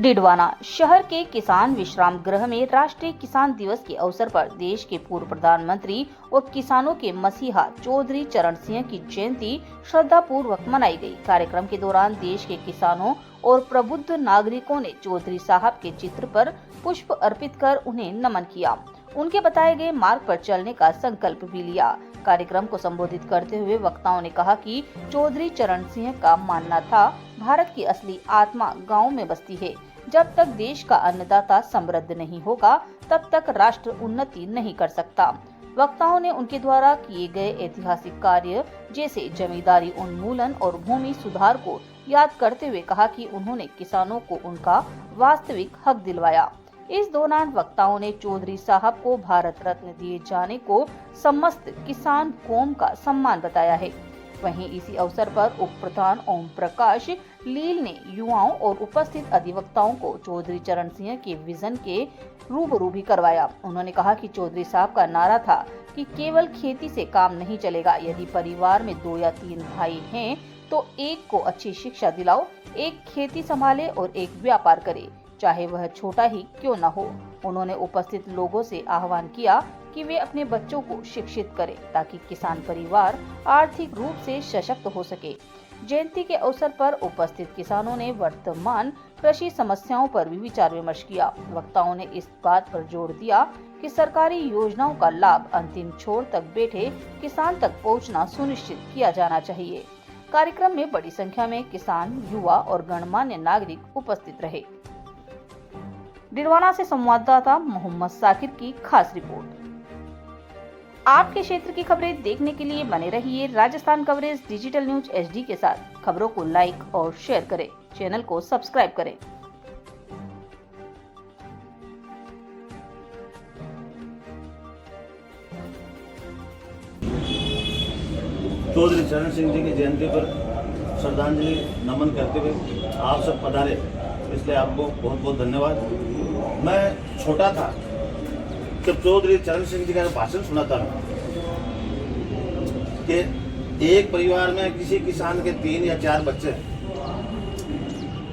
डिडवाना शहर के किसान विश्राम गृह में राष्ट्रीय किसान दिवस के अवसर पर देश के पूर्व प्रधानमंत्री और किसानों के मसीहा चौधरी चरण सिंह की जयंती श्रद्धापूर्वक मनाई गई। कार्यक्रम के दौरान देश के किसानों और प्रबुद्ध नागरिकों ने चौधरी साहब के चित्र पर पुष्प अर्पित कर उन्हें नमन किया। उनके बताए गए मार्ग पर चलने का संकल्प भी लिया। कार्यक्रम को संबोधित करते हुए वक्ताओं ने कहा कि चौधरी चरण सिंह का मानना था, भारत की असली आत्मा गाँव में बसती है। जब तक देश का अन्नदाता समृद्ध नहीं होगा, तब तक राष्ट्र उन्नति नहीं कर सकता। वक्ताओं ने उनके द्वारा किए गए ऐतिहासिक कार्य जैसे जमींदारी उन्मूलन और भूमि सुधार को याद करते हुए कहा कि उन्होंने किसानों को उनका वास्तविक हक दिलवाया। इस दौरान वक्ताओं ने चौधरी साहब को भारत रत्न दिए जाने को समस्त किसान कौम का सम्मान बताया है। वहीं इसी अवसर पर उप प्रधान ओम प्रकाश लील ने युवाओं और उपस्थित अधिवक्ताओं को चौधरी चरण सिंह के विजन के रूबरू भी करवाया। उन्होंने कहा कि चौधरी साहब का नारा था कि केवल खेती से काम नहीं चलेगा। यदि परिवार में 2 या 3 भाई हैं तो एक को अच्छी शिक्षा दिलाओ, एक खेती संभाले और एक व्यापार करे, चाहे वह छोटा ही क्यों न हो। उन्होंने उपस्थित लोगों से आह्वान किया कि वे अपने बच्चों को शिक्षित करें ताकि किसान परिवार आर्थिक रूप से सशक्त हो सके। जयंती के अवसर पर उपस्थित किसानों ने वर्तमान कृषि समस्याओं पर भी विचार विमर्श किया। वक्ताओं ने इस बात पर जोर दिया कि सरकारी योजनाओं का लाभ अंतिम छोर तक बैठे किसान तक पहुंचना सुनिश्चित किया जाना चाहिए। कार्यक्रम में बड़ी संख्या में किसान, युवा और गणमान्य नागरिक उपस्थित रहे। डिडवाना से संवाददाता मोहम्मद साकिर की खास रिपोर्ट। आपके क्षेत्र की खबरें देखने के लिए बने रहिए Rajasthan coverage digital news HD के साथ। खबरों को लाइक और शेयर करें, चैनल को सब्सक्राइब करें। चौधरी चरण सिंह जी की जयंती पर श्रद्धांजलि नमन करते हुए आप सब पधारे, इसलिए आपको बहुत बहुत धन्यवाद। मैं छोटा था जब चौधरी चरण सिंह जी का भाषण सुना था कि एक परिवार में किसी किसान के 3 या 4 बच्चे,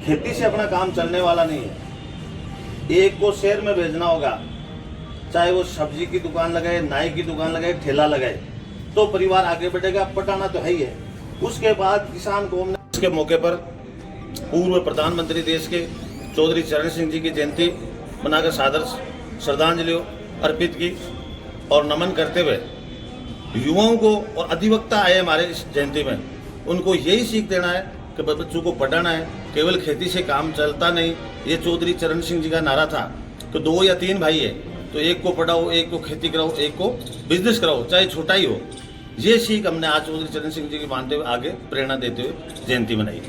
खेती से अपना काम चलने वाला नहीं है। एक को शहर में भेजना होगा, चाहे वो सब्जी की दुकान लगाए, नाई की दुकान लगाए, ठेला लगाए, तो परिवार आगे बढ़ेगा। पटाना तो है ही है। उसके बाद किसान कौम ने इसके मौके पर पूर्व प्रधानमंत्री देश के चौधरी चरण सिंह जी की जयंती मनाकर सादर श्रद्धांजलि अर्पित की और नमन करते हुए युवाओं को और अधिवक्ता आए हमारे इस जयंती में, उनको यही सीख देना है कि बच्चों को पढ़ाना है। केवल खेती से काम चलता नहीं। ये चौधरी चरण सिंह जी का नारा था कि 2 या 3 भाई है तो एक को पढ़ाओ, एक को खेती कराओ, एक को बिजनेस कराओ, चाहे छोटा ही हो। ये सीख हमने आज चौधरी चरण सिंह जी की मानते हुए आगे प्रेरणा देते हुए जयंती मनाई।